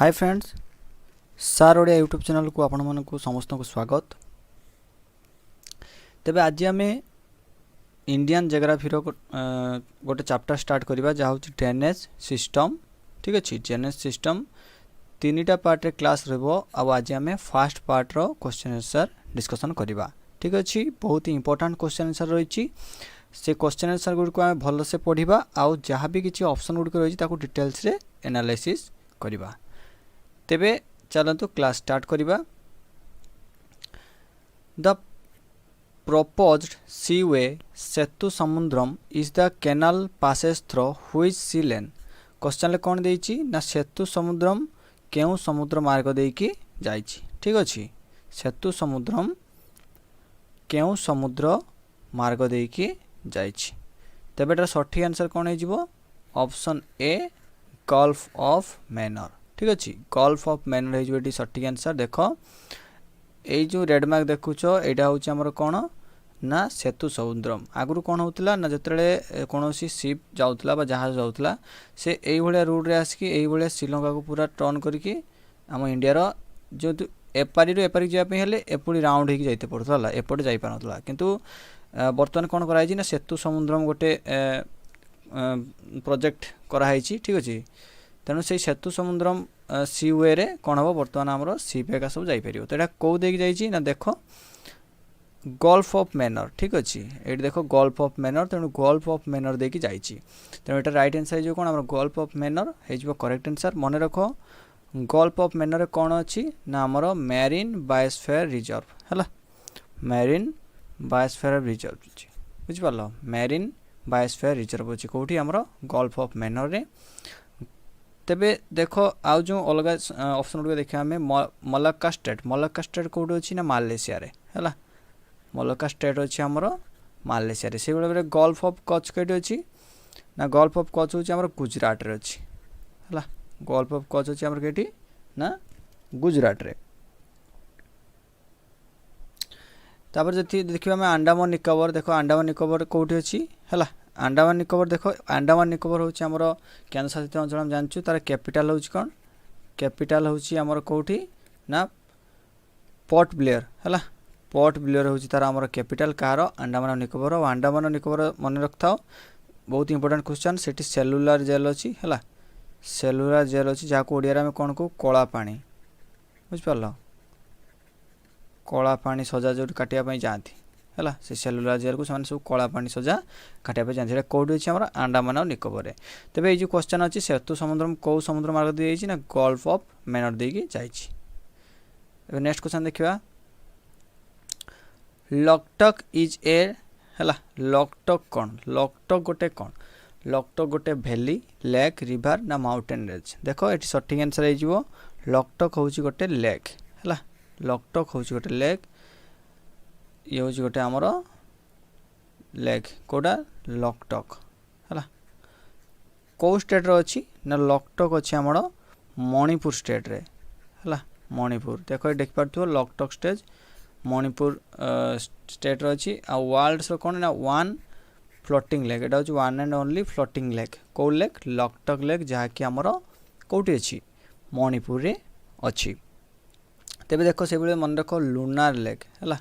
Hi friends, सार Odia YouTube channel को आपण मानक समस्त को स्वागत। तेबे आज आम इंडियन जियोग्राफी गोटे चैप्टर स्टार्ट करवा जहाँ हूँ ड्रेनेज सिस्टम। ठीक अच्छे, ड्रेनेज सिस्टम तीन पार्ट रे क्लास रहिबो। आज आम फास्ट पार्ट रो क्वेश्चन आंसर डिस्कशन करवा। ठीक अच्छे, बहुत ही इंपोर्टेंट क्वेश्चन आंसर रही से क्वेश्चन आंसर गुड़ को आम भल से पढ़ा। आउ जहाँ भी किसी ऑप्शन गुड़ रही डिटेल्स रे एनालिसिस करवा। तेबे चलतु क्लास स्टार्ट करिबा। The proposed seaway Sethu Samudram is the canal passes through which sea lane. Question कौन देइछि ना सेतु समुद्रम केउ समुद्र मार्ग देकी जाइछि। ठीक अछि, सेतु समुद्रम केउ समुद्र मार्ग देकी जाइछि। तेबे एटा सठिक आंसर कौन है जिवो? Option A gulf of manner. ठीक अच्छे, गल्फ ऑफ मैनर है सठिक आंसर। देख ये जो रेड मार्क देखुच यहाँ हूँ आमर कौन ना सेतु समुद्रम। आगु कौन होता ना जिते कौन सीप जाऊला जहाज जाऊला से यही रूट रे आसिक यही श्रीलंका को पूरा टर्न करके आम इंडिया जो एपारी रू एपारी जावाई एपड़ी राउंड होगी जाते पड़ता है, एपटे जापार ना किंतु बर्तमान कौन कराई ना सेतु समुद्रम गोटे प्रोजेक्ट कराई। ठीक अच्छे, तेणु से सेतु समुद्रम सी वे रे कौन हम बर्तमान आमर सीप एका सब जापर। तो यहाँ कौ देख जाइए देख गल्फ ऑफ मैनर। ठीक अच्छे, ये देख गल्फ ऑफ मैनर, तेणु गल्फ ऑफ मैनर देकी जाइए। तेणु यहाँ रईट आंसर हो कौन आम गल्फ ऑफ मैनर हो करेक्ट आंसर। मन रख गल्फ ऑफ मैनर कौन अच्छी ना आमर मैरीन बायोस्फीयर रिजर्व है। मैरीन बायोस्फीयर रिजर्व बुझिपार, मैरीन बायोस्फीयर रिजर्व अच्छी कौटी आमर गल्फ ऑफ मैनर रे। तेबे देख आउ जो अलग ऑप्शन गुड देखा आम Malacca state. Malacca state Kaut अच्छी ना मालयेशिया रे है। मलक्का स्टेट अच्छी आमर मालयेशिया रे। से बेले गल्फ ऑफ कच्छ कौटी अच्छी ना गल्फ ऑफ कच्छ हूँ आमर गुजरात रे अच्छी है। गल्फ ऑफ कच्छ अच्छी आमर कौटी ना गुजरात रे। तापर जति देखिबा आम अंडमान निकोबर। देख अंडमान निकोबर कौटी अच्छी है। अंडमान निकोबर देख अंडमान निकोबर हूँ आमर केन्द्र शासित अंचल जानूँ। तार कैपिटल हूँ कौन? कैपिटल हूँ आमर कौटी ना पोर्ट ब्लेयर है। पोर्ट ब्लेयर हूँ तार आमर कैपिटल कार अंडमान निकोबर। और अंडमान निकोबर मन रख था, बहुत इंपोर्टेंट क्वेश्चन। से सेलुलार जेल अच्छी है। सेलुलार जेल अच्छी जहाँ को ओडिया में कौन को कला पानी बुझिपार, कला पानी सजा जो काटापी जाती है। से सेलुलार जेल को सब कला पानी सजा काटापी जाती कौटी अच्छी आम अंडमान और निकोबर। तेरे ये क्वेश्चन अच्छी सेतु समुद्रम कौ समुद्र मार्ग दी जाइए ना गल्फ ऑफ मैनर देकी जाइए। नेक्स्ट क्वेश्चन देखा लकटक इज ए है। लकटक कौन? लकटक गोटे कौन? लकटक गोटे भैली लेक रिवर ना माउंटेन रेंज। देख ये सठिक आंसर हो लकटक हूँ गोटे लेक है। लकटक हूँ गोटे लेक, ये हूँ गोटे आमर लेक कौटा लकटक है। कौ स्टेट रो अच्छी ना लकटक अच्छी आमर मणिपुर स्टेट रे है। मणिपुर देख ये देख पार्थ लकटक स्टेज मणिपुर स्टेट अच्छी। आ वर्ल्ड कौन ना वन फ्लोटिंग लेक। एटा हूँ one and only floating lake. कौ लेक? लकटक लेक, जहाँकि आमर कौटी अच्छी मणिपुर रे अच्छी। तेबे देख से मन रख लुनार लेक है।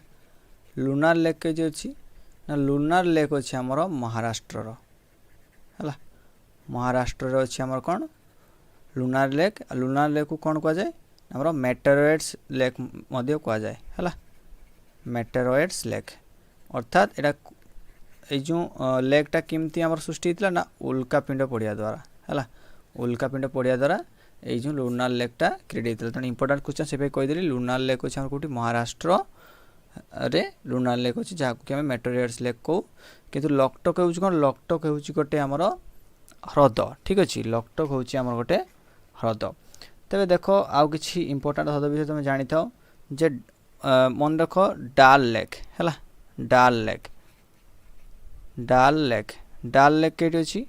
लुनार लेक के जो अच्छी ना लुनार लेक अच्छी आमर महाराष्ट्र है। महाराष्ट्र अच्छी आमर कौन लुनार लेक। लुनार लेक को कौन कह जाए आमर मेटेरोइड्स लेक कह जाए है। मेटेरोइड्स लेक अर्थात ये जो लेकटा केमती आमर सृष्टि होता ना उल्कापिंड पड़िया द्वारा है। उल्कापिंड पड़िया द्वारा ये जो लुनार लेकटा क्रिएट होता है। इंपोर्टेंट क्वेश्चन से कहीदेली लुनार लेक अच्छे कौटी महाराष्ट्र रे लुनार लेक अच्छी जहाँ कि आम मेटेरोइड्स लेक कहू। किंतु लकटक हूँ कौन? लकटक हूँ गोटे आमर ह्रद। ठीक अच्छे, लकटक हूँ आमर गोटे ह्रद। तेरे देख आउ कि इंपोर्टेंट ह्रद विषय तुम जानी था जे मन रख डाल लेक है। डाल लेक, डाल लेक, डाल लेक कई अच्छी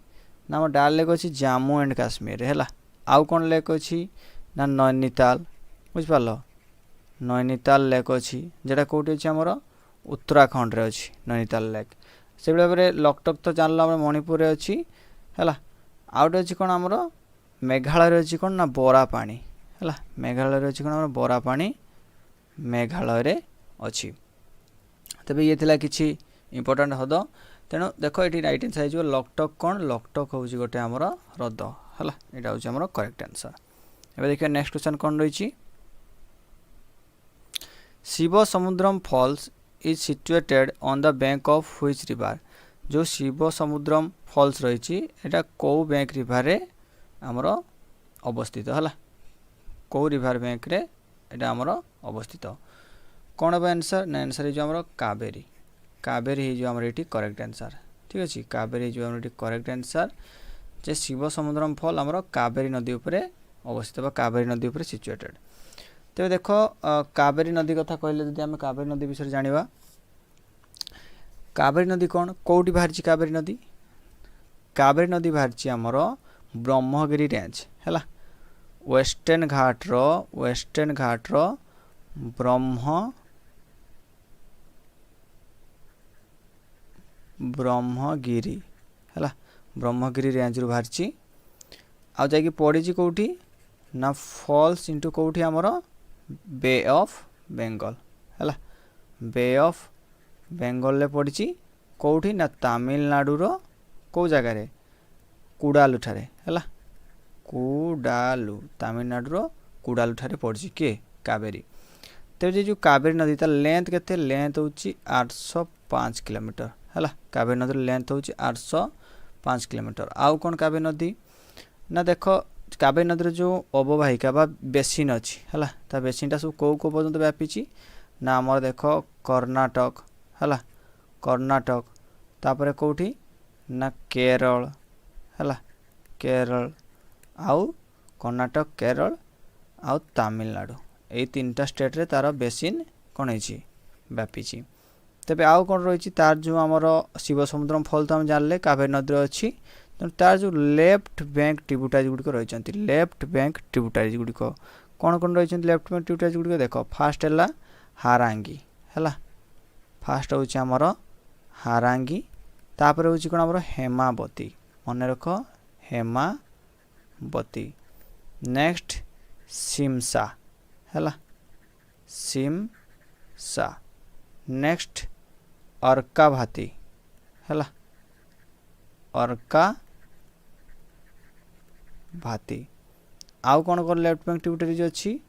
ना डाल लेक अच्छी जम्मू एंड काश्मीर है। आउ कौन लेक अच्छी ना नैनीताल बुझिपार। नैनीताल लेक अच्छी जेटा कौटी अच्छी आमर उत्तराखंड रे अच्छी नैनीताल लेक। से भाव में लकटक तो जानल आम मणिपुर अच्छी है। आउटे अच्छी कौन आमर मेघालय अच्छी कौन ना बरा पानी है मेघालय अच्छी कौन बरापाणी मेघालय रे अच्छी तेज ये थिला किछि इंपोर्टेंट हद तेणु देख ये राइट आंसर हो लकटक कौन लकटक हूँ गोटे आमर हृद है यहाँ हूँ आमर करेक्ट आंसर एबे देखिए नेक्स्ट क्वेश्चन कौन रही Shiva Samudram falls is situated on the bank of which river जो शिव समुद्रम फॉल्स रही है कौ बैंक रिवर रे आमर अवस्थित है कौ रिवर बैंक रे एटा आमर अवस्थित कौन हम आंसर ना आंसर हो आमर कावेरी कावेरी हो आमर ये करेक्ट आंसर ठीक अच्छे कावेरी हो आमर करेक्ट आंसर जे शिव समुद्रम फॉल आमर कावेरी नदी उपरे अवस्थित कावेरी नदी उपरे सिचुएटेड तेज देख कावेरी नदी कथा कहले जदि आम कावेरी नदी विषय जानिबा कावेरी नदी कौन कौटी बाहरी कावेरी नदी बाहरी आमर ब्रह्मगिरी रेंज है वेस्टर्न घाट रो ब्रह्मगिरी है ब्रह्मगिरी रेंज रु बाहरी आ जाकि पड़ी कौटी ना फॉल्स इंटू कौटी आमर बे ऑफ बेंगल है बे ऑफ बेंगल पड़ी कौटी ना तमिलनाडु रो कौ जगार कुडालू ठारे है कुडालू तमिलनाडु रो कुडालू ठारे पड़ी किए कावेरी तेज जो कावेरी नदी तार लेंथ केते लेंथ होची 805 किलोमीटर है कावेरी नदी लेंथ होची 805 किलोमीटर आउ कौन कावेरी नदी ना देख कावेरी नदी जो अववाहिका बा बेसिन अच्छी है ता बेसिनटा सब कौ कौ पर्यंत व्यापी ना आमर देख कर्णाटक है कर्णाटक तापर कौटी ना केरल है केरल आउ कर्णाटक केरल आउ तमिलनाडु ये तीनटा स्टेट रे तार बेसिन कौन है व्यापी तेरे आउ कौन रही तार जो आमर शिव समुद्रम फल तो आम जानले कावेरी नदी अच्छी तेणु तार जो लेफ्ट बैंक ट्रिब्यूटारीज गुड़िक रही लेफ्ट बैंक ट्रिब्यूटारीज गुड़िक कौन कौन रही लेफ्ट बैंक ट्रिब्यूटारीज गुड़िक देख फास्ट है हारांगी है फास्ट हूँ आमर हारांगी तापर हूँ कौन आमर हेमावती मन रख हेमावती नेक्स्ट शिमसा है शिमसा नेक्स्ट अर्काभाती है अर्का भाती आउ कौन कौन लेफ्ट बैंक ट्रिब्यूटारीज अच्छी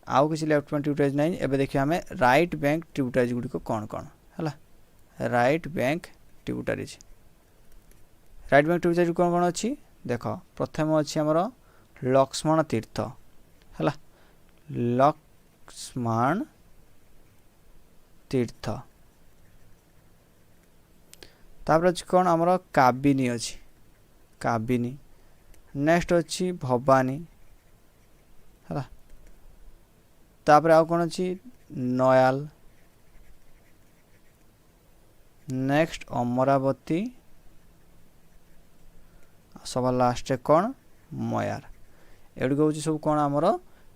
आउ किसी लेफ्ट बैंक ट्रिब्यूटारीज नहीं एबे देखिए आम राइट बैंक ट्रिब्यूटारीज गुड़िक कौन कौन है राइट बैंक ट्रिब्यूटारीज कौन कौन अच्छी देख प्रथम अच्छी आमर लक्ष्मण तीर्थ है लक्ष्मण तीर्थ तापर अच्छी कौन आमर काबिनी अच्छी काबिनी नेक्स्ट अच्छी भवानी है तापर आउ कौन अच्छी नयाल नेक्स्ट अमरावती सब लास्ट कौन मयार एगुड़ी हूँ सब कौन आमर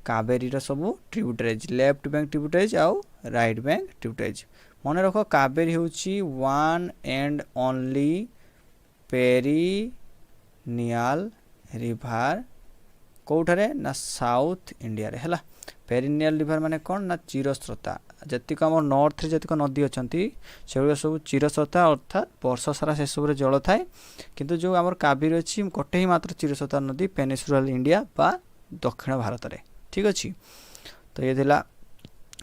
कावेरी सब ट्रिब्यूटारीज लेफ्ट बैंक ट्रिब्यूटारीज आउ राइट बैंक ट्रिब्यूटारीज मन रख कावेरी हूँ one and only perennial river कौठारे ना साउथ इंडिया रे है पेरिनियल रिवर माने कौन ना चिरस्रोता जतिक आम नॉर्थ रे जतिक नदी अच्छा से सब चिरस्रोता अर्थात वर्ष सारा से सब जल थाए किंतु जो आमर कावेरी अच्छी गोटे ही मात्र चिरस्रोता नदी पेनिसुलर इंडिया बा दक्षिण भारत रे ठीक अच्छे तो ये थिला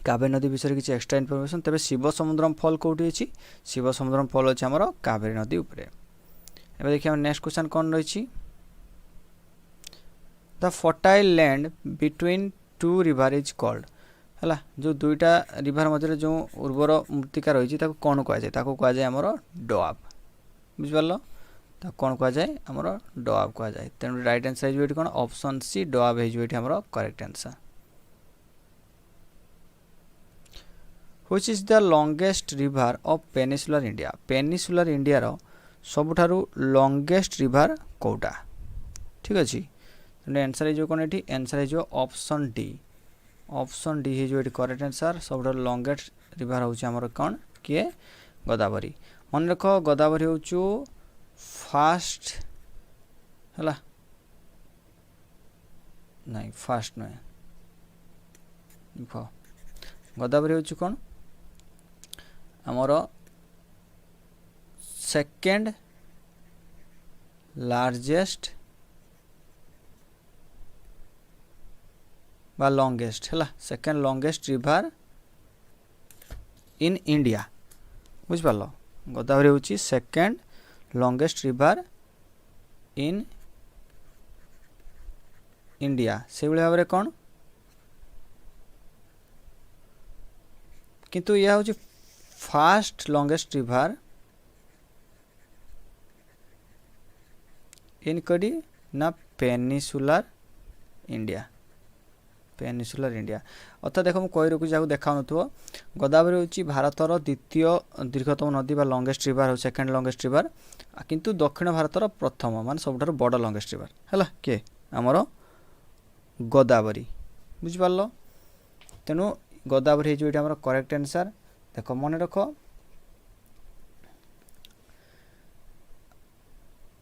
कावेरी नदी विषय किसी एक्सट्रा इनफॉरमेशन तेरे शिव समुद्रम फल कौटी अच्छी शिव समुद्रम फल अच्छे आमर कावेरी नदी उपरे एबे देखिए नेक्स्ट क्वेश्चन कौन रही the fertile land between two river is called है जो दुईटा रिवर मध्य जो उर्वर मृत्तिका रही कौन कहुए आमर डोआब बुझिपार कौन कहुए आमर डोआब कहुए तेणु राइट आंसर हो कौन ऑप्शन सी डोआब हो correct answer which is the longest river of peninsular India रो सबुठारु लॉन्गेस्ट रिवर कोटा ठीक अच्छे तेणु आंसर हो कौन ये आंसर हो ऑप्शन डी हो करेक्ट आंसर सब लॉन्गेस्ट रिवर हूँ आमर कौन किए गोदावरी मन रख गोदावरी हूँ फास्ट है नहीं फास्ट नुहे भ गोदावरी होची कोन हमर सेकेंड लार्जेस्ट बा लॉन्गेस्ट है second longest river in India बुझ पारलो गोदावरी होची second longest river in India से भाव में कौन किंतु यह हूँ फास्ट लॉन्गेस्ट रिवर इन कड़ी ना पेनिसुलर इंडिया पेनिसुलर इंडिया अर्थात देख मुझे रखुची जहाँ देखा गोदावरी हूँ भारतर द्वितीय दीर्घतम नदी लॉन्गेस्ट रिवर हो सेकेंड लॉन्गेस्ट रिवर किंतु दक्षिण भारतर प्रथम मान सब बड़ लॉन्गेस्ट रिवर है किए आमर गोदावरी बुझिपार तेणु गोदावरी हो ये करेक्ट आंसर देख मन रख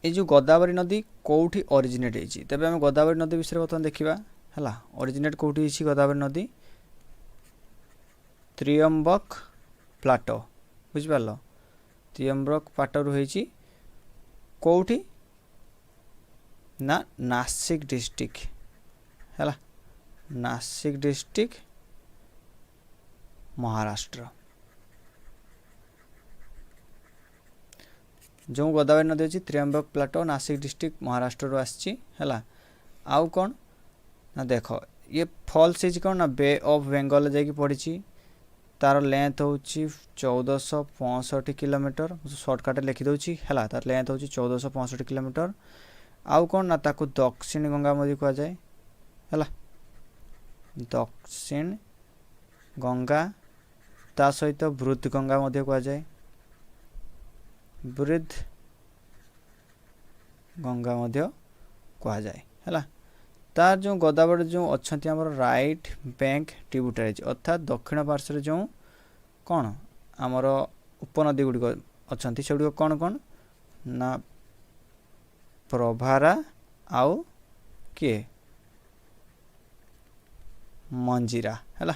ये जो गोदावरी नदी कौटी ओरिजिनेट होती तेज आम गोदावरी नदी विषय बर्तमान देखा है ओरिजिनेट कौटी गोदावरी नदी त्रियंबक प्लाटो बुझिपार त्रियंबक प्लाटो होती कौटी ना नासिक डिस्ट्रिक्ट है नासिक डिस्ट्रिक्ट महाराष्ट्र जो गोदावरी नदी अच्छी त्रियंबक प्लाटो नासिक डिस्ट्रिक्ट महाराष्ट्र रो आसी है आउ कौन ना देख ये फॉल्स है कौन ना बे ऑफ बेंगल जाकि पड़ी तार लेंथ हूँ 1465 किलोमीटर सर्टकट लिखिदे है तार लेंथ हूँ 1465 किलोमीटर आउ कौन ना ताकू दक्षिण गंगा मध्य कह जाए है दक्षिण गंगा ता सहित बृहद गंगा मध्य कह जाए बृहद गंगा मध्य कह जाए है तार जो गोदावरी जो अच्छा राइट बैंक ट्रिब्यूटरीज अर्थात दक्षिण पार्श्व जो कौन आमर उपनदी गुड़िक अच्छा से गुड़िक कौन कौन ना प्रभारा आउ किए मंजीरा है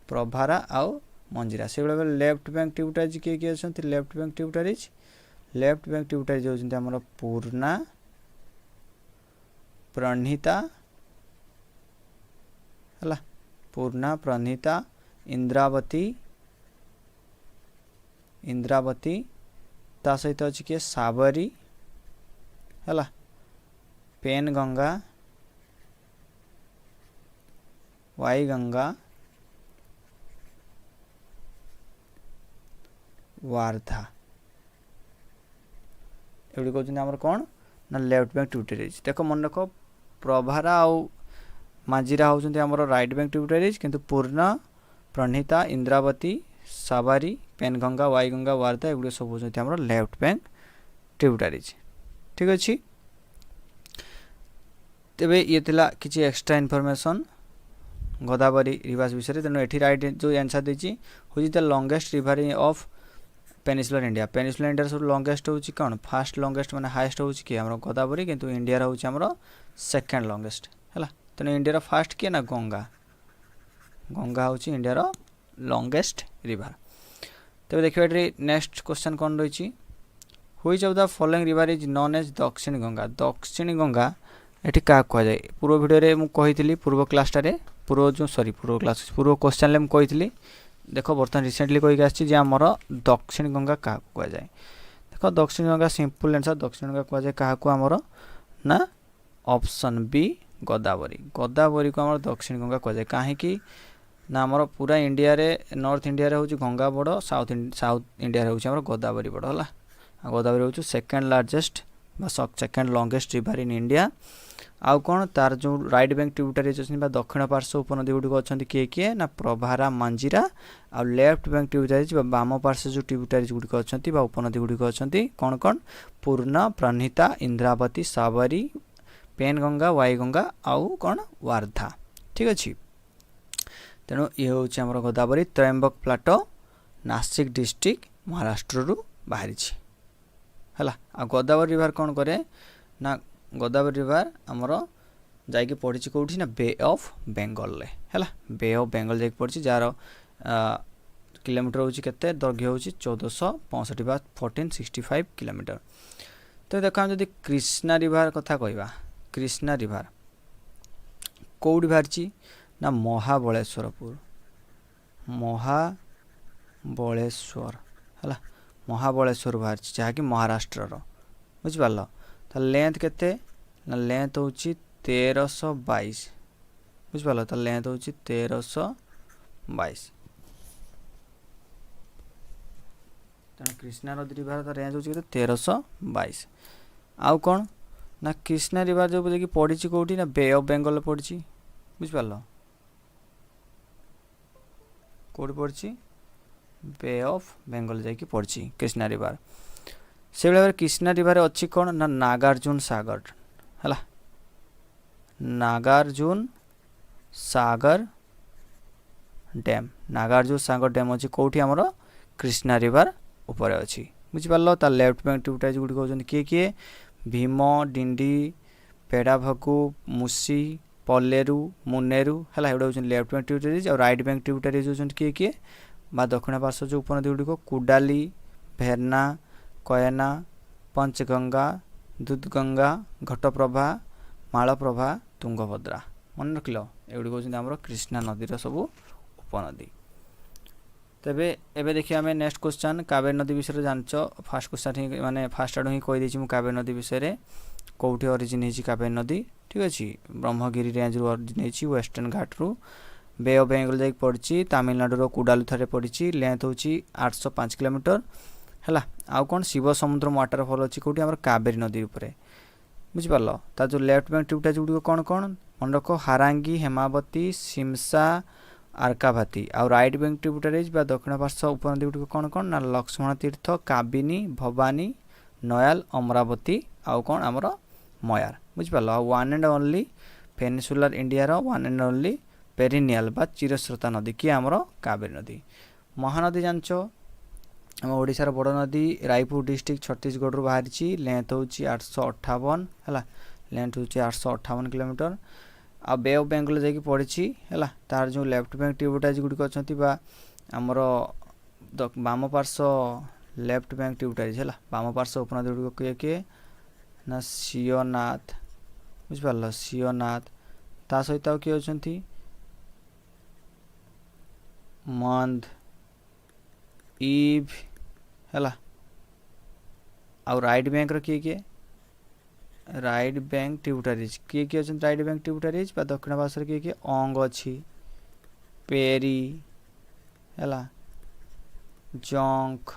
प्रभारा आउ मंजीरा से लेफ्ट बैंक ट्रिब्यूटरीज किए किए अच्छा लेफ्ट बैंक ट्रिब्यूटरीज होती आमर पूर्णा प्रणीता है पूर्णा प्रणीता इंद्रावती ता सहित अच्छी किए साबरी है पेन गंगा वाई गंगा वार्धा एगुड़ी कहते हैं कौन ना लेफ्ट बैंक ट्रिब्यूटरीज देख मन रख प्रभारा आउ मांजीरा होती आमर राइट बैंक ट्रिब्यूटरीज किंतु पूर्ण प्रणीता इंद्रावती साबारी पेनगंगा वाई गंगा वार्धा एगुड़ी सब होती आमर लेफ्ट बैंक ट्रिब्यूटरीज ठीक अच्छे तेबे ये थिला किछि एक्स्ट्रा इनफॉरमेशन गोदावरी रिवर विषय तेणु ये राइट जो आंसर देती हूँ the longest river of peninsular India सब लॉन्गेस्ट हूँ कौन फास्ट लॉन्गेस्ट माने हाईएस्ट हूँ कि आम गोदावरी किंतु इंडिया हूँ आमर सेकेंड लॉन्गेस्ट है तेणु इंडिया फास्ट किए ना गंगा गंगा हूँ इंडिया लॉन्गेस्ट रिवर तेज देखिए नेक्स्ट क्वेश्चन कौन रही which of the following river is known as Dakshin Ganga ये क्या कहुए पूर्व भिडियो में कही पूर्व क्लासटारे पूर्व क्वेश्चन में कही देख बर्तमान रिसेंटली कहीकि आसी आमर दक्षिण गंगा क्या कहुए देख दक्षिण गंगा सिंपल आंसर दक्षिण गंगा कहुए क्या आमर ना ऑप्शन बी गोदावरी को आमर दक्षिण गंगा कहुए कहीं ना आमर पूरा इंडिया रे नॉर्थ इंडिया रे हूँ गंगा बड़ साउथ इंडिया रे हूँ गोदावरी बड़ है गोदावरी हूँ second largest second longest river in India आउ कौन तार जो राइट बैंक ट्रिब्यूटरीज अच्छी दक्षिण पार्श्व उपनदी गुड़िक अच्छा किए किए ना प्रभारा मंजीरा आ लेफ्ट बैंक ट्रिब्यूटरीज बाम पार्श्व जो ट्रिब्यूटरीज गुड़िक अच्छा उपनदी गुड़िक अच्छा कौन कौन पूर्ण प्रणीता इंद्रावती साबरी पेन गंगा वाई गंगा आउ कौन वार्धा ठीक अच्छे तेणु ये हूँ आम गोदावरी त्रयंबक प्लाटो नासिक डिस्ट्रिक्ट महाराष्ट्र रु बाहरी है आ गोदावरी रिवर कौन करे ना गोदावरी रिवर आमर जाइए पड़ी कौटी ना बे ऑफ बेंगल है बे ऑफ बेंगल जाइए पड़ी जार किलोमीटर हूँ के दैर्घ्य हूँ 1465 बा 1465 किलोमीटर। तो देख हम जब कृष्णा रिवर कथा कहवा कृष्णा रिवर कौटी बाहरी ना महाबलेश्वरपुर महाबलेश्वर है महाबलेश्वर बाहर जहाँकि महाराष्ट्र बुझिपार तो लेंथ केते ना लेंथ हूँ 1322 बुझिपार तो लेंथ हूँ 1322 तेणु कृष्णा नदी रिवर तो रेंज हूँ 1322 आउ कौन ना कृष्णा रिवर जो देखिए पड़ी कौटी ना बे ऑफ बेंगल पड़ी बुझिपार कौटी पड़ी बे ऑफ बेंगल जाकि पड़ी कृष्णा रिवर से भाव कृष्णा रिवर अच्छी कौन ना नागार्जुन सागर है नागार्जुन सागर डैम अच्छी कौटी आमर कृष्णा रिवर उपर अच्छी बुझिपार तार लेफ्ट बैंक ट्रिब्यूटारीज गुड़ी कहते किए किए भीम डिंडी पेड़ाभगु मुसी पलेरू मुनेरू है एगुड़ा हूँ लेफ्ट बैंक ट्रिब्यूटारीज और राइट बैंक ट्रिब्यूटारीज होती किए किए बा दक्षिण पार्श्व जो उपनदी गुड़िक कुडाली भेरना कयना पंचगंगा दूधगंगा घटप्रभा मालप्रभा तुंगभद्रा मन रख एगुड़ी कहते आम कृष्णा नदीर सब उपनदी। तेबे एबे देखिए आम नेक्स्ट क्वेश्चन कावेरी नदी विषय जानच फास्ट क्वेश्चन ही माने फास्ट आडू ही कहीदेছি मु कावेरी नदी विषय कौटी ओरिजिन होती कावेरी नदी ठीक अच्छे ब्रह्मगिरी रेंज रू ओरिजिन होती वेस्टर्न घाट रू बे ऑफ बेंगल जाकि पड़ी तमिलनाडु कुडालू थे पड़ी लेंथ हूँ 805 किलोमीटर है आउ कौन शिव समुद्र वाटरफल अच्छी कौटी आम कावेरी नदी उपरे बुझिपार तार जो लेफ्ट बैंक ट्रिब्यूटारीज गुड़िक कौन कौन मन रख हारांगी हेमावती शिमसा आरकाभाती आउ राइट बैंक ट्रिब्यूटारीज बा दक्षिण पार्श्व उपनदी गुड़िक कौन कौन ना लक्ष्मण तीर्थ काबिनी भवानी नयाल अमरावती आउ कौन आमर मयार बुझिपार one and only peninsular India one and only perennial बा चिरस्रोता नदी किए आमर कावेरी नदी। महानदी जानच आम ओडिशार बड़ नदी रायपुर डिस्ट्रिक्ट छत्तीसगढ़ रू बाहरी लेंथ हूँ 858 है लेंथ हूँ 858 किलोमीटर आ बे ऑफ बेंगल जाकि पड़ी है तार जो लेफ्ट बैंक ट्रिब्यूटारीज गुड़िक अच्छा आमर बाम पार्श्व लेफ्ट बैंक ट्रिब्यूटारीज है बाम पार्श्व उपनदी गुड़िक किए किए ना शिवनाथ बुझिपार शिवनाथ ता सहित किए अच्छा मंद ईव है आउ राइट बैंक किए किए राइट बैंक ट्रिब्यूटारीज किए किए अच्छा राइट बैंक ट्रिब्यूटारीज दक्षिण पार्श्व किए किए अंग अच्छी पेरी है जंक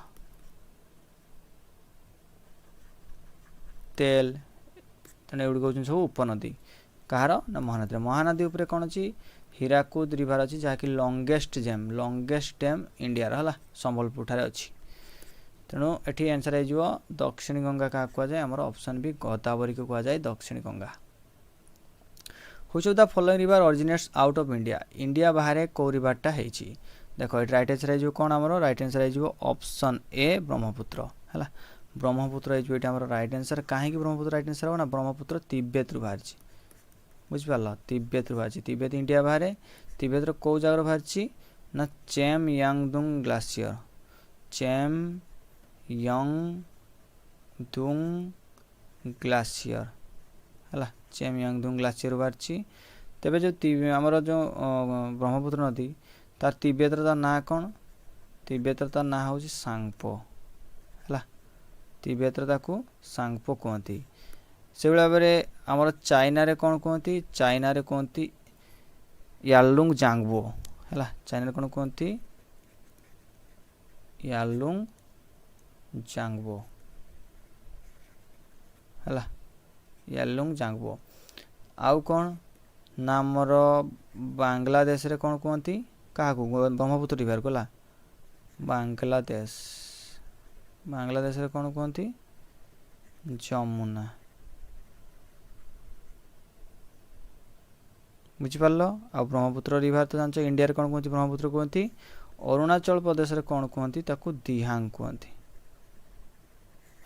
तेल तेणु एगुड़ी कहते सब उपनदी कहार ना महानदी महानदी उपर कौन अच्छी हीराकुद रिवर अच्छी जहाँकि लंगेस्ट डैम इंडिया है संबलपुर ठारे अच्छी तेणु एटी आंसर हो दक्षिणी गंगा क्या कहुए आमर ऑप्शन बी गोदावरी को कहुए दक्षिणी Ganga. Which of the following river originates out of India India बाहर कौ रिवरटा है देख ये राइट आंसर हो कौन आमर राइट आंसर हो ऑप्शन ए ब्रह्मपुत्र है ब्रह्मपुत्र होमर राइट आंसर कहीं ब्रह्मपुत्र राइट आंसर हो ना ब्रह्मपुत्र तिब्बत रू बाहरी बुझिपार तिब्बत रू बाहरी तिब्बत इंडिया बाहर तिब्बत कौ जगह बाहरी ना चेम यांगदुंग ग्लासियर चेम यांगदुंग ग्लासियर है चेम यांगदुंग ग्लासियर बाहरी तेबे जो आमर जो ब्रह्मपुत्र नदी तार तिब्बत तार ना कौन तिब्बत तार ना हूँ सांगपो है तिब्बत ताकू सांगपो कहती से भाव में आमर चाइना रे कौन कहती चाइना रे कहती यालुंग जांगबो है चाइना कौन कहती यालुंग जांगबो है यालुंग जांगबो आउ कौन ना आमर बांग्लादेश रे कौन कहती क्या ब्रह्मपुत्र रिवर को बांग्लादेश बांग्लादेश रे कौन कहती जमुना बुझिपार आ ब्रह्मपुत्र रिवर तो जानच इंडिया रे कौन कहती ब्रह्मपुत्र कहती अरुणाचल प्रदेश रे कौन कहती ताकू दिहांग कहती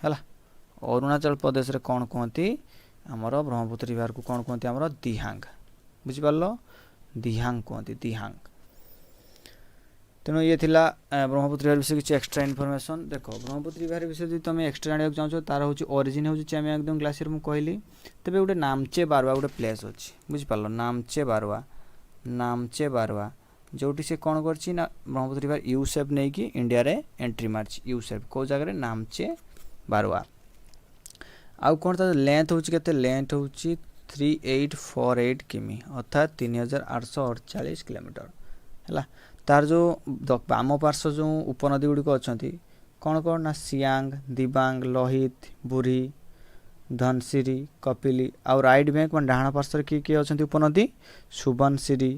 है अरुणाचल प्रदेश रे कौन कहती आमर ब्रह्मपुत्र रिवर को कौन कहते आमर दिहांग बुझिपार दिहांग कहते दिहांग। तेणु ये थिला ब्रह्मपुत्र रिवर विषय किसी एक्सट्रा इनफॉरमेशन देख ब्रह्मपुत्र रिवर विषय जो तुम एक्सट्रा जाना चाहो तार हूँ ओरिजिन हूँ चैमागदम ग्लासियर मुझे कहली तेज गोटे नामचे बारुआ गोटे प्लेस अच्छी बुझिपार नामचे बारुआ जोटी से कौन कर ब्रह्मपुत्र रिवर यू सेप नहीं कि इंडिया रे एंट्री मार्च यू सेप कौ जगह नामचे बारुआ आउ कौन तार लेंथ हूँ के लेंथ हूँ 3848 किमी अर्थात 3848 किलोमीटर है। तार जो बाम पार्श्व जो उपनदी गुड़िक अच्छा कौन कौन ना सियांग दिबांग लोहित बुरी धनसिरी कपिली आउ राइट बैंक मैं डाण पार्श्व किए किए अच्छा उपनदी सुबनसिरी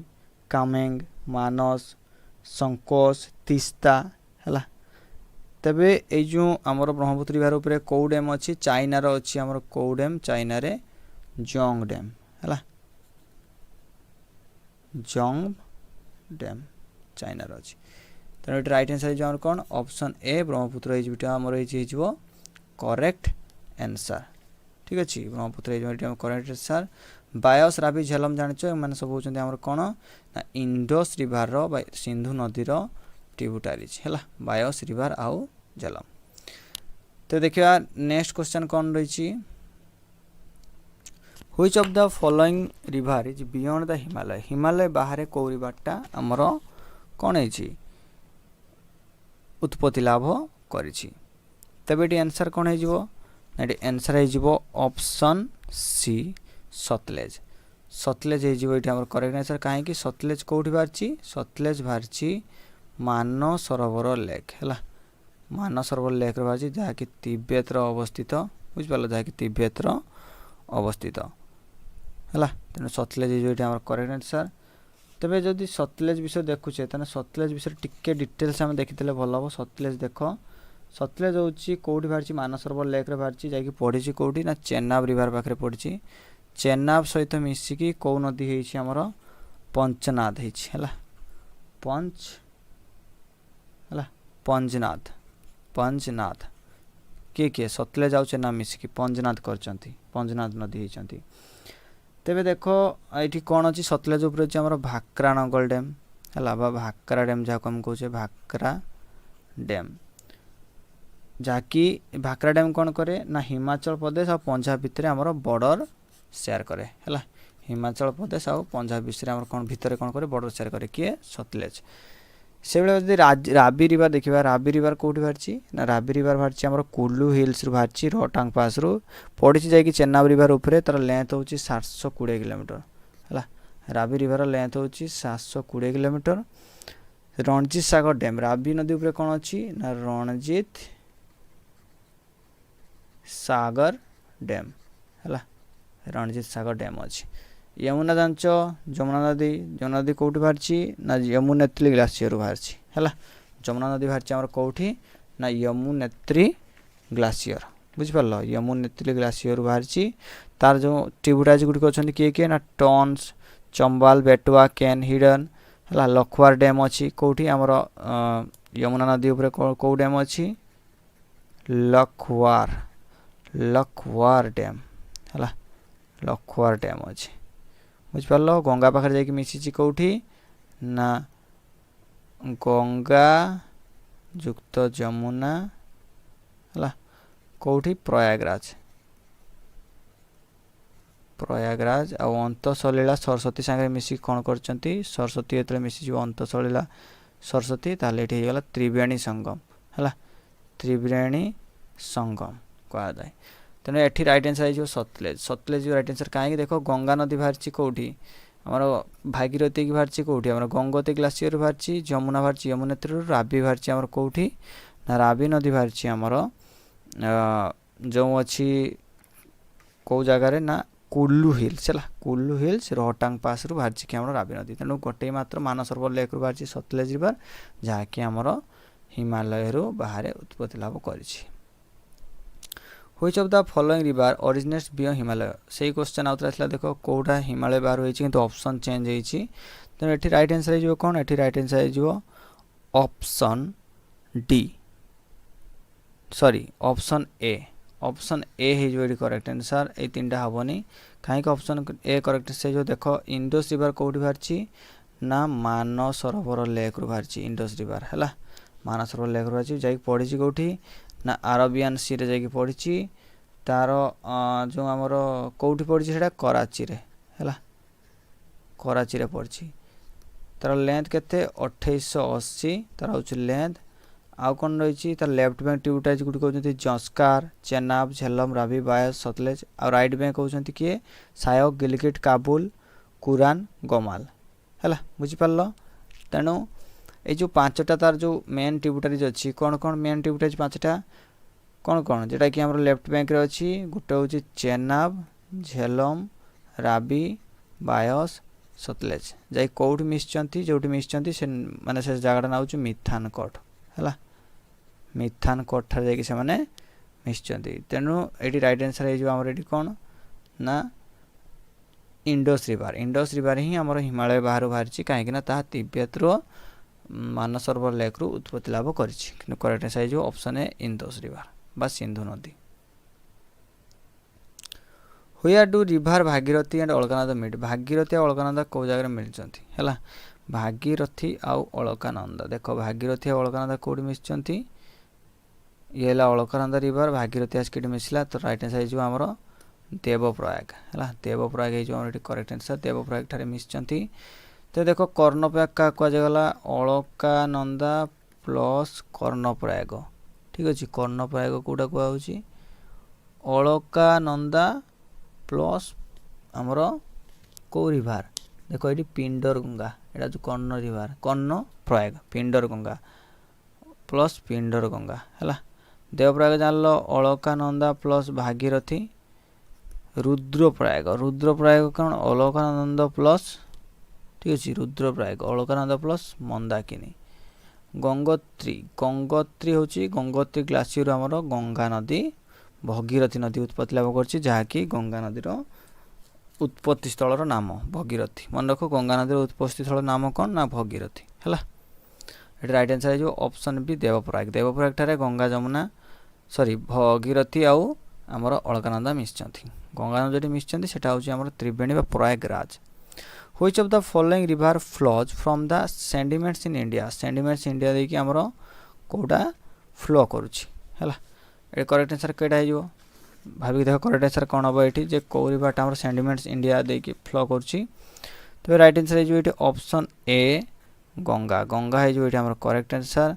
कामेंग मानस संकोच तीस्ता है। तेबे ये जो आमर ब्रह्मपुत्र रिवर उपर कौ डैम अच्छी चाइनार अच्छी आमर कौ डैम चाइना रे जोंग डैम है जोंग डैम चाइनार अच्छी तेणु ये राइट आंसर हो कौन ऑप्शन ए ब्रह्मपुत्र आमर हो करेक्ट आंसर ठीक अच्छे ब्रह्मपुत्र करेक्ट आंसर। बायस रावी झेलम जान मैंने सब होती आमर कौन ना इंडस रिवर रो सिंधु नदीर ट्रिब्यूटारीज है बायस रिवर आउ झेलम। तो देखिए नेक्स्ट क्वेश्चन कौन रही which of the following river is beyond the Himalaya Himalaya बाहर कौ रिवरटा आमर कौन है उत्पत्ति लाभ करिछि तबे ये आंसर कौन हो आंसर हो ऑप्शन सी सतलेज सतलेज हो करेक्ट आंसर कहीं सतलेज कौटी बाहरी सतलेज बाहरी मानसरोवर लेक है मानसरोवर लेक बाहरी जहाँकि तिब्बत अवस्थित बुझिपार जहाँकि तिब्बत अवस्थित है तेणु सतलेज ये करेक्ट आंसर। तेबे जदि सतलेज विषय देखुचे तेना सतलेज विषय टिके डिटेल्स आम देखी भल हम सतलेज देख सतलेज हूँ कौटी बाहरी मानसरोवर लेक बाहरी जाकि पड़ी कौटी ना चेनाब रिवर पाखे पड़ी चेनाब सहित मिसिकी कौ नदी होमर पंचनाद है पंचनाद पंचनाद किए किए सतलेज आउ चेनाब मिसिकी पंचनाद कर पंचनाद नदी होती। तेबे देख ये कौन अच्छी सतलेज उपर अच्छी आम भाक्रा नंगल डैम है भाक्रा डैम जहाँ आम कहे भाक्रा डैम जहाँकि भाक्रा डैम कौन करे ना हिमाचल प्रदेश और पंजाब भितर आमर बॉर्डर शेयर करे है हिमाचल प्रदेश और पंजाब विषय कौन भितर कौन करे बॉर्डर शेयर करे किए सतलेज। से राबी रिवर देखा राबी रिवर कौटी बाहरी ना राबी रिवर बाहरी आम कुल्लू हिल्स बाहरी रोहटांग पास रु पड़ी जाकि चेनाब रिवर उपर तार लेंथ हूँ 720 किलोमीटर है राबी रिवर लेंथ हूँ 720 किलोमीटर। रणजीत सागर डैम राबी नदी उपर कौन अच्छी ना रणजीत सागर डैम है रणजीत सागर डैम अच्छी। यमुना जांच यमुना नदी कौटी बाहरी ना यमुनेत्री ग्लासीयर बाहरी है यमुना नदी बाहरी आमर कौटी ना यमुनेत्री ग्लासीयर बुझिपार यमुनेत्री ग्लासीयर बाहरी तार जो ट्रिब्यूटारीज गुड़िक अच्छा किए किए ना टन्स चंबाल बेटुआ केन हिडन है लखवार डैम अच्छी कौटी आमर यमुना नदी उपर कौ डैम अच्छी लखवार डैम है लखवार डैम अच्छी बुझिपार गंगा पाखे जाकि मिसी कौटी ना गंगा युक्त जमुना है कौटी प्रयागराज आ अंतसलीला सरस्वती सागर मिसिक कौन कर सरस्वती जो मिसी अंतसलीला सरस्वती ताले ये त्रिवेणी संगम है त्रिवेणी संगम कहुए तेणु ये राइट आंसर हो सतलेज सतलेज राइट आंसर कहीं देख गंगा नदी बाहरी कौटी आमर भागीरथी की बाहरी कौटी आम गंगोत्री ग्लासीयर बाहरी यमुना बाहरी यमुनेत्री राबी बाहरी आमर कौटी ना राबी नदी बाहरी आमर जो अच्छी कौ जगार ना कुल्लू हिल्स है कुल्लू हिल्स रोहटांग पास रु बाहरी कि आम राबी नदी तेणु गोटे मात्र मानसरोवर लेक रु बाहरी सतलेज रिवर जहाँकि आमर हिमालय रु बाहर उत्पत्ति लाभ कर। Which of the following river originates beyond Himalaya से क्वेश्चन आउट आसला देख कौटा हिमालय बाहर होती किंतु ऑप्शन चेंज होती तेणु ये राइट आंसर हो कौन ये राइट आंसर हो option D sorry option A option A हो करेक्ट आंसर ए तीनटा हेनी कहीं ऑप्शन ए करेक्ट से जो देख इंडस रिवर कौटी बाहरी ना मानसरोवर लेक रु बाहरी इंडस रिवर है मानसरोवर लेक रु बाहरी जा पड़ी कौटी ना अरबियन सी रे जाकि पड़ी तार जो आमर कौटी पड़ी से कराची रे है कराची रे पड़ी तार लेंथ केते 2880 तार हूँ लेंथ आउ कौन रही तार लेफ्ट बैंक ट्रिब्यूटारिज गुट कहते जस्कार चेनाब झेलम रावी बायस सतलेज आ राइट बैंक कहते किए सायक गिलगिट काबुल कुरान गमाल है बुझिपार तेणु ये पांचटा तार जो मेन ट्रिब्यूटारिज अच्छी कौन कौन मेन ट्रिब्यूटारिज पांचटा कौन कौन जोटा कि आम लेफ्ट बैंक रे अच्छी गोटे हूँ चेनाब झेलम रावी बायस सतलेज जाई कौट मिसचंती जोटी मिसचंती से माने से जगह ना हूँ मिथान कोट है मिथान कोट ठार जाकि से माने मिसचंती तेणु ये राइट आंसर हो आमर ये कौन ना इंडस रिवर ही आमर हिमालय बाहर बाहरी कहीं तिब्बत रो मानसरोवर लेक रु उत्पत्ति लाभ कर करेक्ट आंसर हो ऑप्शन ए इंडस रिवर बा सिंधु नदी हुआ do river Bhagirathi and Alaknanda मिट भागीरथी और अलकानंदा कौ जगह मिलती है भागीरथी आउ अलकानंदा देख भागीरथी और अलकानंदा कौटी मिसचंती ये अलकानंदा रिवर भागीरथी आज कि मिसला तो राइट आंसर हो आमर देवप्रयाग है देवप्रयाग हो करेक्ट आंसर देवप्रयाग ठारे मिसचंती तो देख कर्णप्रयाग क्या कहुगला अलकानंदा प्लस कर्णप्रयाग ठीक अच्छे कर्णप्रयाग कौटा कहुच्छी अलकानंदा प्लस आमर कौ रिभार देख ये पिंडर गंगा यहाँ जो कर्ण रिभार कर्ण प्रयाग पिंडर गंगा प्लस पिंडर गंगा है देवप्रयाग जान लो अलकानंदा प्लस भागीरथी रुद्रप्रयाग कौन अलकानंद प्लस ठीक अच्छे रुद्रप्रयाग अलकानंद प्लस मंदाकिनी गंगोत्री हूँ गंगोत्री ग्लासीयर आमर गंगा नदी भगीरथी नदी उत्पत्ति लाभ कर जहाँकि गंगा नदीर उत्पत्ति स्थल नाम भगीरथी मन रख गंगा नदीर उत्पत्ति स्थल नाम कौन ना भगीरथी है ये राइट आंसर हो ऑप्शन बी देवप्रयाग ठारे गंगा जमुना सॉरी भगीरथी आउ आमर अलकानंदा मिसचंती गंगा नदी मिसचंती सेटा हूँ आमर त्रिवेणी बा Prayagraj which of the following river flows from the sediments in India देखिए आमर कौटा फ्लो करुच्ची है ये करेक्ट आंसर कईटा हो भाविक देख करेक्ट आंसर कौन हम ये कौ रिवरटा आम सेंडिमेंट्स इंडिया देखिए फ्लो करुच्ची तो राइट आंसर हो ऑप्शन ए गंगा हो करेक्ट आंसर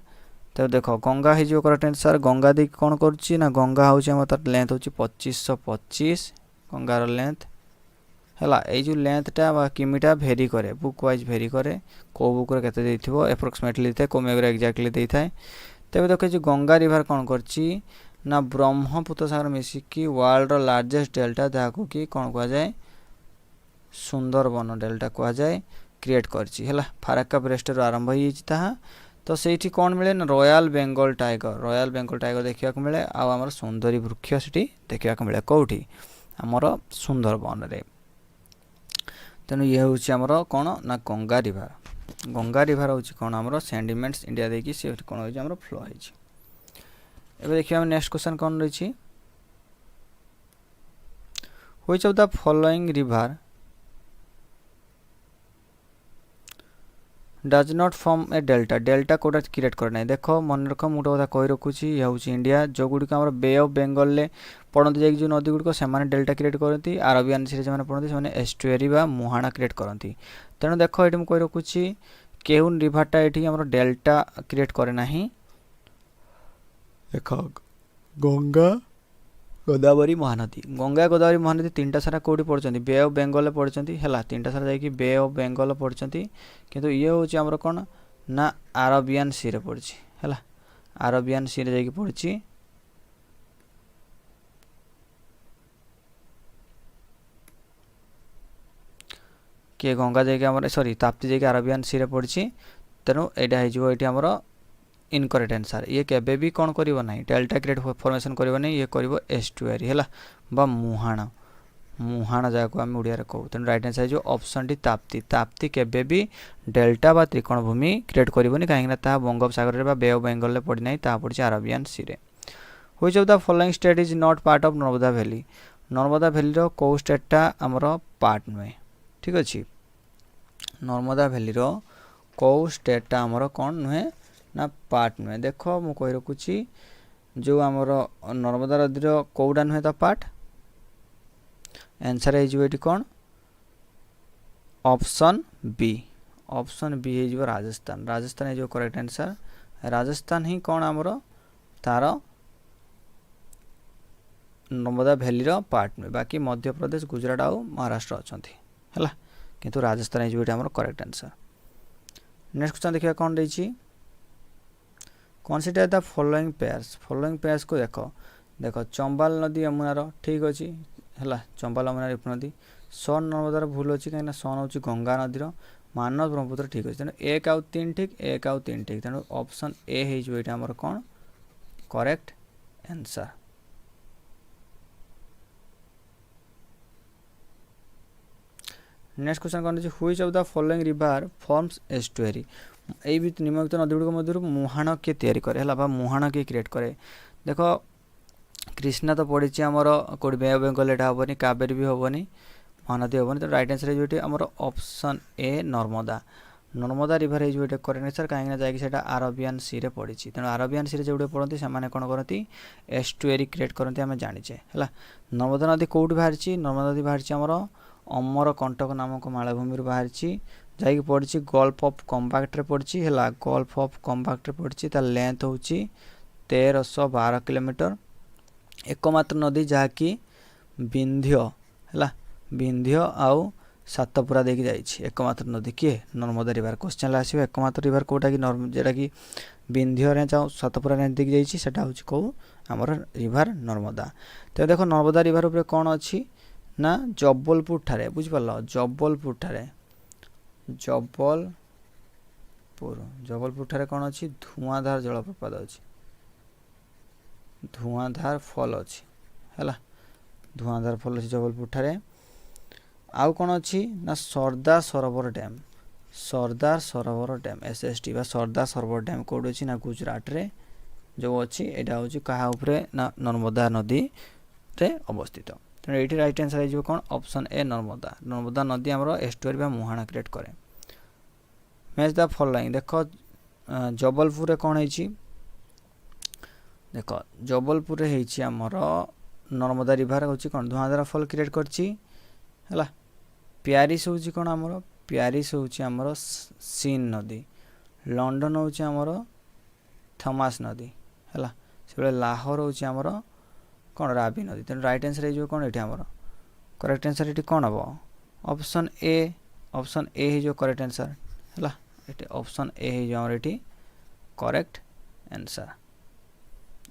तो देख गंगा हो करेक्ट आंसर गंगा देखिए कौन करुच्ची ना गंगा हूँ तार लेंथ हूँ 2525 गंगार लेंथ है जो लेंथटा किमीटा भेरी करे बुक वाइज भेरी करे कौ बुक केते एप्रोक्सीमेटली देता है कौ मेगर एक्जाक्टली देता है तेज देख जो गंगा रिवर कौन करची ना ब्रह्मपुत्र सागर मिसिकी वर्ल्ड लार्जेस्ट डेल्टा जहाँ कि कौन कहुए सुंदरबन डेल्टा कहुए क्रिएट करची है फाराक्का ब्रेस्ट आरंभ हो तो से कौन मिले ना रॉयल बेंगल टाइगर देखा मिले आमर सुंदरी वृक्ष से देखा मिले कौटी आमर सुंदरबन रे तेणु ये हूँ आमर कौन ना गंगा रिवर हूँ कौन आमर सेंडिमेंट्स इंडिया देखिए सी कौन हो फ्लो हो देखिए नेक्स्ट क्वेश्चन कौन रही which of the following river does not form a delta कोटा क्रिएट करना देख मन रख मुझे कथा कही रखुच्छी ये हूँ इंडिया जो गुड़िक आम बे ऑफ बेंगल पड़ती जा नदी गुड़िक से डेल्टा क्रिएट करती अरबियन सी से पड़ती से एस्टुअरी बा मुहाणा क्रिएट करती तेणु देख ये मुझे कही रखुच्छी केउन रिवरटा ये आम डेल्टा क्रिएट करे ना देख गंगा गोदावरी महानदी तीनटा सारा कौटी पड़ती बे ऑफ बेंगल पड़ती है तीनटा सारा जाकि बे ऑफ बेंगल पड़ती किंतु ये हूँ आमर कौन ना अरबियन सी रे पड़ी है अरबियन सी रे जाकि पड़ी किए गंगा जाकि आम सॉरी ताप्ती जाकि अरबियन सी रे पड़ी तेणु यहाँ होमर इनकरेक्ट आंसर ये केबे भी कौन करिवो नहीं डेल्टा क्रिएट फॉर्मेशन करिवो नहीं ये करिवो एस्टुअरी है बा मुहाण जहाँ को आम ओडिया कहू तेणु राइट आंसर जो ऑप्शन टी ताप्ती केबे भी डेल्टा बा त्रिकोण भूमि क्रिएट करिवोनी कहीं बंगोपसागर बे ऑफ बेंगल पड़ी ना पड़ी अरबियन सी रे which of the following state is not part of Narmada valley Narmada valley रो को स्टेटटा आमर पार्ट नुहे ठीक अच्छे नर्मदा वैली रो को स्टेटटा आमर कौन नुहे ना पार्ट नुहे देख मु कही रखुची जो आमर नर्मदा नदी रो कोटा नुहे तो पार्ट आंसर है कौन ऑप्शन बी है राजस्थान राजस्थान है जो करेक्ट आंसर राजस्थान ही कौन आमर तार नर्मदा वैली रो पार्ट नुहे बाकी मध्य प्रदेश गुजरात आउ महाराष्ट्र अच्छा है किंतु राजस्थान है जो आमर करेक्ट आंसर नेक्स्ट क्वेश्चन देखिए कौन रही कनसीडर द फॉलोइंग पेयर्स को देख चंबाल नदी यमुनार ठीक अच्छे है चंबाल यमुना रिप नदी सन नर्मदार भूल अच्छी कहीं सन हूँ गंगा नदीर मानस ब्रह्मपुत्र ठीक अच्छे तेणु एक आउ तीन ठीक तेणु ऑप्शन ए होमर कौन करेक्ट आंसर नेक्स्ट क्वेश्चन कौन है which of the following river forms estuary यही भी निम्नलिखित नदी गुड़िक मध्य मुहाण किए तैयारी करे है मुहाण किए क्रिएट करे देख कृष्णा तो पड़ी आमर कौट बे ऑफ बेंगल एटा हेनी कावेरी भी हेनी महानदी हेनी तो राइट आंसर है आमर ऑप्शन ए नर्मदा रिवर है करेक्ट आंसर कहीं जाकि आरबियन सी रे पड़ी तेणु आरबियन सी जो पढ़ती से कौन करती एस्टुअरी क्रिएट करती आम जाचे है नर्मदा नदी कौट बाहरी नर्मदा नदी बाहरी आमर अमर कंटक नामक मालभूमि बाहरी जाकि पड़ी गल्फ ऑफ कंपैक्ट रे पड़ी है गल्फ ऑफ कंपैक्ट रे पड़ी तार लेंथ हूँ 1312 किलोमीटर एकमात्र नदी जहाँकि विंध्य है विंध्य आउ सातपुरा देखी जाइए एकमात्र नदी किए नर्मदा रिवर क्वेश्चन आसो एकमात्र रिवर कौटा कि जोटा कि विंध्य सातपुरा देखी जाइए हूँ कौ आमर रिवर नर्मदा तो देखो नर्मदा रिवर उपर कौन अच्छी ना जबलपुर ठारे बुझिपार जबलपुर ठारे कौन अच्छी धुआंधार जलप्रपात अच्छी धुआंधार फल अच्छी है धुआंधार फल अच्छी जबलपुर ठारे आउ कौन अच्छी ना सरदार सरोवर डैम SST बा सरदार सरोवर डैम कौट अच्छी ना गुजरात रे जो अच्छी यहाँ हूँ क्या ना नर्मदा नदी रे अवस्थित तेणु ये राइट आंसर है कौन ऑप्शन ए नर्मदा नदी आमर एस्टुअरी बा मुहाण क्रिएट करे मैच द फॉलोइंग देख जबलपुर कौन है देख जबलपुर आमर नर्मदा रिवर हूँ कौन धुआंधार फल क्रिएट करछि है प्यारिस हूँ कौन आमर प्यारिस हूँ आमर सीन नदी लंडन हूँ आमर थॉमस नदी है से लाहौर हूँ आमर कौन रावी नदी तेणु राइट आंसर है कौन ये आमर करेक्ट आंसर ये कौन हम ऑप्शन ए है करेक्ट आंसर है ऑप्शन ए है आमर ये करेक्ट आंसर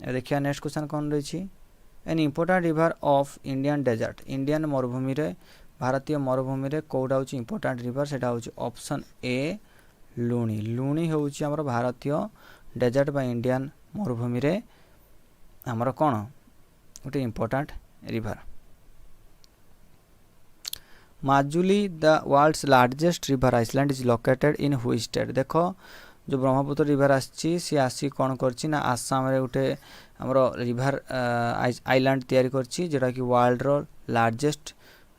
ए देखिए नेक्स्ट क्वेश्चन कौन रही an important river of Indian desert Indian मरुभूमि रे भारतीय मरुभूमि रे कौटा हूँ इम्पोर्टेंट रिवर से हूँ ऑप्शन ए लुणी हूँ आमर भारतीय डेजर्ट बा इंडियन मरुभूमि रे आमर कौन गोटे important river Majuli the world's largest river island is located in which state देख जो ब्रह्मपुत्र रिवर सी आसी कौन करछि ना आसाम रे गोटे आमर रिवर आइलैंड तैयारी करछि जेटा कि वर्ल्ड रो लार्जेस्ट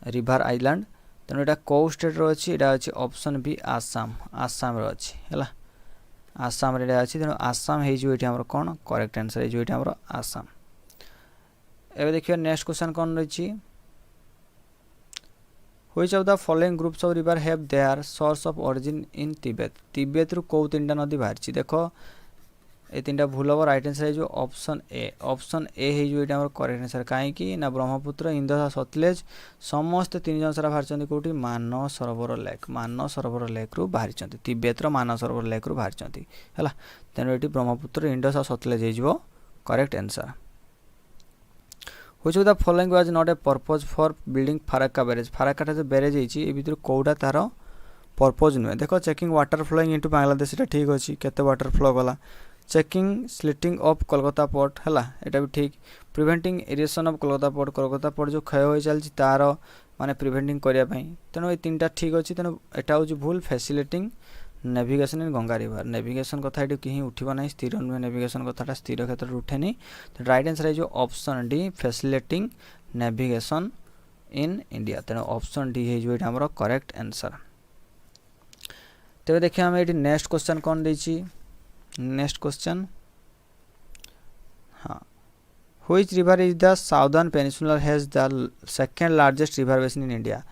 रिवर आइलैंड तेणु यहाँ कौ स्टेट रो अछि एटा अछि ऑप्शन बी आसाम रो अछि है आसाम रे अछि तेणु आसाम है जो आमर कौन करेक्ट आंसर है जो आमर आसाम एबे देखिए नेक्स्ट क्वेश्चन कौन रही which of the following groups of river have their source of origin इन तिब्बत रु कौ तीन नदी बाहरी देख ये तीन भूल हम राइट आंसर है जो ऑप्शन ए है जो ये करेक्ट आंसर कहीं ना ब्रह्मपुत्र इंद्र सतलेज समस्त तीन जन सारा बाहरी कौटी मानस सरोवर लेक रु बाहरी तिब्बत मानस सरोवर लेक रु बाहरी है तेणु ये ब्रह्मपुत्र इंडस और सतलेज हो correct answer which of the following was not a purpose for building Farakka जो बैरेज है भितर कौटा तार पर्पज नुहे देख checking water flowing into Bangladesh ये ठीक अच्छे केते वाटर फ्लो गला checking silting of Kolkata port है यहाँ भी ठीक preventing irrigation of Kolkata port जो क्षय हो चलती तार माने प्रिवेंटिंग करने तेणु ये तीन टा ठीक अच्छे तेणु यहाँ हूँ भूल फैसिलिटिंग नेविगेशन इन गंगा रिवर नेविगेशन कथा ये कहीं उठा ना स्थिर नुहे नेविगेशन कथा स्थिर क्षेत्र उठेनि तो राइट आंसर है जो option D facilitating navigation in India तेणु ऑप्शन डी है जो आमर करेक्ट आंसर। तेरे देखिए आम ये नेक्स्ट क्वेश्चन कौन देछि नेक्स्ट क्वेश्चन हाँ which river is the southern peninsula has the second largest river basin in India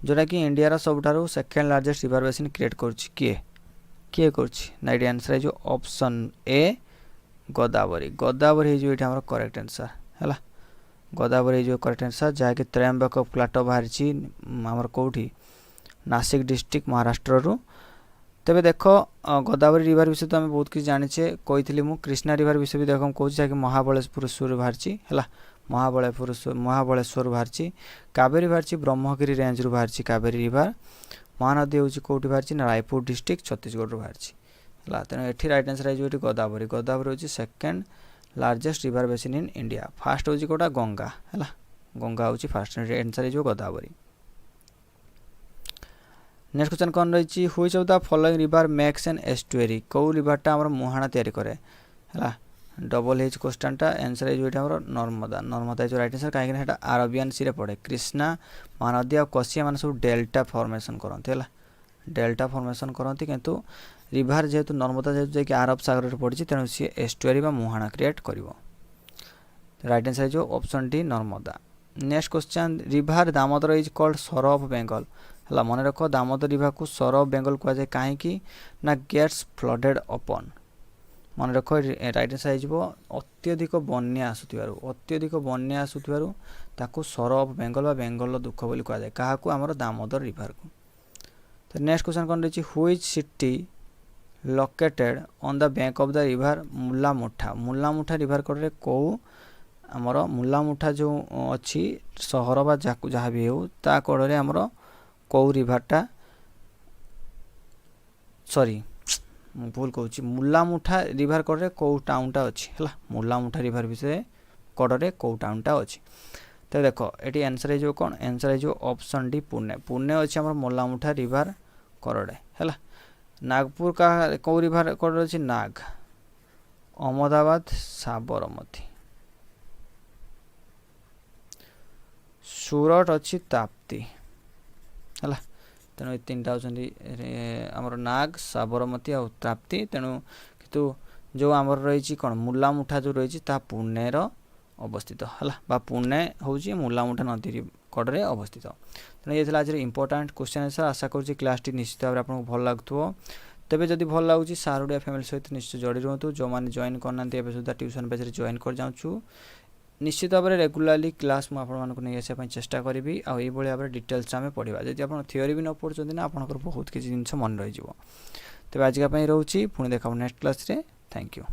जोटा कि इंडिया सबुठारु second largest river basin create करुछि किए करुछि राइट आंसर है जो ऑप्शन ए गोदावरी गोदावरी जो ये आमर करेक्ट आंसर है गोदावरी जो करेक्ट आंसर जहाँकि त्रयंबक प्लाटो बाहरी आमर कौटी नासिक डिस्ट्रिक्ट महाराष्ट्र रु तेबे देख गोदावरी रिवर विषय तो आम बहुत किसी जाने कही मु कृष्णा रिवर विषय भी देख कौन जहाँकि महाबलेश्वर बाहरी है महाबलेश्वर बाहरी कावेरी बाहरी ब्रह्मगिरी रेंज रु बाहरी कावेरी रिवर महानदी हूँ कौटी बाहरी ना रायपुर डिस्ट्रिक्ट छत्तीसगढ़ बाहरी है तेणु ये रईट आंसर है गोदावरी गोदावरी हूँ second largest river basin in India fast हूँ कौटा गंगा है गंगा हूँ फास्ट आंसर है गोदावरी। नेक्स्ट क्वेश्चन कौन रही which of the following river makes an estuary कौ रिवरटा आमर मुहाणा तैयारी करे है डबल एज क्वेश्चनटा आंसर है जो आमर नर्मदा नर्मदा जो राइट आंसर कहीं अरबियन सी रे पड़े कृष्णा महानदी और कोशिया मान सब डेल्टा फॉर्मेशन करते है डेल्टा फॉर्मेशन करती किंतु रिवर जेहेतु नर्मदा जेहेतु जाकि अरब सागर पड़ी तेणु सी एस्टुअरी बा मुहाणा क्रिएट कर राइट आंसर है जो option D Narmada. Next question river Damodar is called sir of Bengal है मन रख दामोदर रिवर को सर ऑफ बेंगल कहुए कहीं ना गेट्स फ्लडेड अपन मन रख राइट आंसर हो अत्यधिक बन्या आसुथार सर ऑफ बेंगल बेंगल दुख बोली कहुए क्या आमर दामोदर रिवर को। तो नेक्स्ट क्वेश्चन कौन रही which city located on the bank of the river Mulamutha river कड़े कौ आमर मुल्लामुठा जो अच्छी सहर बा जहाँ भी हो ता कड़े आमर कौ रिवरटा सॉरी भूल कहूँ मुल्लामुठा रिवर कड़े कौ टाउनटा अच्छी है मुल्लामुठा रिवर विषय कड़े कौ टाउनटा अच्छी। तो देख ये आंसर है जो कौन आंसर है जो ऑप्शन डी पुणे पुणे अच्छे आम मुल्लामुठा रिवर कड़े है नागपुर का कौ रिवर कड़े अच्छी नाग अहमदाबाद साबरमती सूरत अच्छी ताप्ती है तेणु तीन टा आमर नाग साबरमती और ताप्ती तेणु किंतु जो आमर रही कौन मुल्लामुठा जो रही पुणे अवस्थित है पुणे हूँ मुल्लामुठा नदी कड़े अवस्थित तेणु ये आज इंपोर्टाट क्वेश्चन आंसर आशा करुँच क्लास निश्चित भाव आपको भल लगुव तेज जदि भल लगुच सार ओडिया फैमिली सहित निश्चय जोड़ी रुहतु जो मैंने जॉइन करना सुधा ट्यूशन पेज जॉइन कर जाऊँ निश्चित भाव में रेगुलाली क्लास मुझे नहीं आसापी चेष्टा करी आई भाव डिटेल्स आम पढ़ा जब आप थियोरी भी न पढ़ुं ना आपंकर बहुत किसी जिन मन रही तेज आजका रोचे पुणी देखा नेक्स्ट क्लास रे थैंक यू।